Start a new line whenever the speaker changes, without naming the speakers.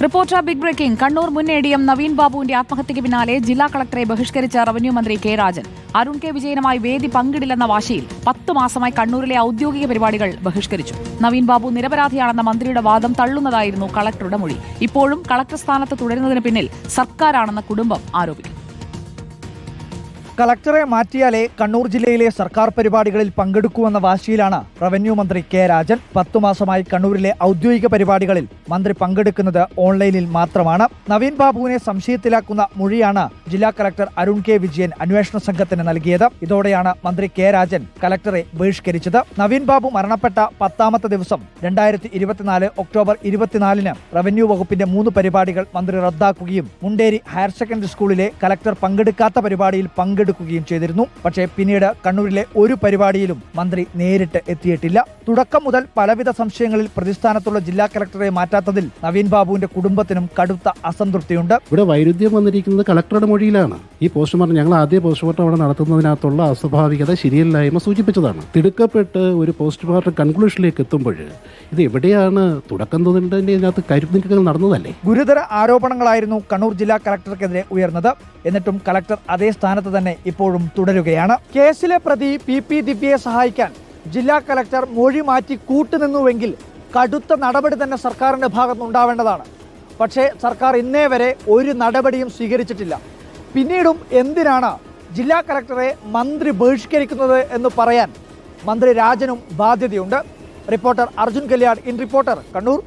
Reporter big breaking. Kannur മുൻ എ.ഡി.എം. നവീൻ ബാബുവിന്റെ ആത്മഹത്യയ്ക്ക് പിന്നാലെ ജില്ലാ കളക്ടറെ ബഹിഷ്കരിച്ച റവന്യൂ മന്ത്രി കെ രാജൻ. അരുൺ കെ വിജയനുമായി വേദി പങ്കിടില്ലെന്ന വാശിയിൽ 10 മാസമായി കണ്ണൂരിലെ ഔദ്യോഗിക പരിപാടികൾ ബഹിഷ്കരിച്ചു. നവീൻ ബാബു നിരപരാധിയാണെന്ന മന്ത്രിയുടെ വാദം തള്ളുന്നതായിരുന്നു കളക്ടറുടെ മൊഴി. ഇപ്പോഴും കളക്ടർ സ്ഥാനത്ത് തുടരുന്നതിന് പിന്നിൽ സർക്കാരാണെന്ന് കുടുംബം ആരോപിക്കുന്നു.
കളക്ടറെ മാറ്റിയാലേ കണ്ണൂർ ജില്ലയിലെ സർക്കാർ പരിപാടികളിൽ പങ്കെടുക്കുമെന്ന വാശിയിലാണ് റവന്യൂ മന്ത്രി കെ രാജൻ. 10 മാസമായി കണ്ണൂരിലെ ഔദ്യോഗിക പരിപാടികളിൽ മന്ത്രി പങ്കെടുക്കുന്നത് ഓൺലൈനിൽ മാത്രമാണ്. നവീൻ ബാബുവിനെ സംശയത്തിലാക്കുന്ന മൊഴിയാണ് ജില്ലാ കളക്ടർ അരുൺ കെ വിജയൻ അന്വേഷണ സംഘത്തിന് നൽകിയത്. ഇതോടെയാണ് മന്ത്രി കെ രാജൻ കളക്ടറെ ബഹിഷ്കരിച്ചത്. നവീൻ ബാബു മരണപ്പെട്ട 10ാമത്തെ ദിവസം 2024 ഒക്ടോബർ 24-ന് റവന്യൂ വകുപ്പിന്റെ 3 പരിപാടികൾ മന്ത്രി റദ്ദാക്കുകയും മുണ്ടേരി ഹയർ സെക്കൻഡറി സ്കൂളിലെ കളക്ടർ പങ്കെടുക്കാത്ത പരിപാടിയിൽ പങ്കെടുക്കുകയും ചെയ്തിരുന്നു. പക്ഷേ പിന്നീട് കണ്ണൂരിലെ ഒരു പരിപാടിയിലും മന്ത്രി നേരിട്ട് എത്തിയിട്ടില്ല. തുടക്കം മുതൽ പലവിധ സംശയങ്ങളിൽ പ്രതിസ്ഥാനത്തുള്ള ജില്ലാ കളക്ടറെ മാറ്റാത്തതിൽ നവീൻ ബാബുവിന്റെ കുടുംബത്തിനും കടുത്ത അസംതൃപ്തിയുണ്ട്.
ഇവിടെ വൈരുദ്ധ്യം വന്നിരിക്കുന്നത് കളക്ടറുടെ മൊഴിയിലാണ്. ഈ പോസ്റ്റ്മോർട്ടം ഞങ്ങൾ ആദ്യ പോസ്റ്റ്മോർട്ടം അവിടെ നടത്തുന്നതിനകത്തുള്ള അസ്വാഭാവികത, ശരിയല്ലായ്മ സൂചിപ്പിച്ചതാണ്. തിടുക്കപ്പെട്ട് ഒരു പോസ്റ്റ്മോർട്ടം കൺക്ലൂഷനിലേക്ക് എത്തുമ്പോൾ ഇത് എവിടെയാണ് തുടക്കം തോന്നേണ്ടതിന്റെ ഇതിനകത്ത് കരുനീക്കങ്ങൾ നടന്നതല്ലേ?
ഗുരുതര ആരോപണങ്ങളായിരുന്നു കണ്ണൂർ ജില്ലാ കളക്ടർക്കെതിരെ ഉയർന്നത്. എന്നിട്ടും കളക്ടർ അതേ സ്ഥാനത്ത് തന്നെ ഇപ്പോഴും തുടരുകയാണ്. കേസിലെ പ്രതി പി ദിവ്യയെ സഹായിക്കാൻ ജില്ലാ കളക്ടർ മൊഴി മാറ്റി കൂട്ടുനിന്നുവെങ്കിൽ കടുത്ത നടപടി തന്നെ സർക്കാരിന്റെ ഭാഗത്തുനിന്നുണ്ടാവേണ്ടതാണ്. പക്ഷേ സർക്കാർ ഇന്നേ വരെ ഒരു നടപടിയും സ്വീകരിച്ചിട്ടില്ല. പിന്നീടും എന്തിനാണ് ജില്ലാ കളക്ടറെ മന്ത്രി ബഹിഷ്കരിക്കുന്നത് എന്ന് പറയാൻ മന്ത്രി രാജനും ബാധ്യതയുണ്ട്. Reporter Arjun Kalyan, in reporter, Kannur.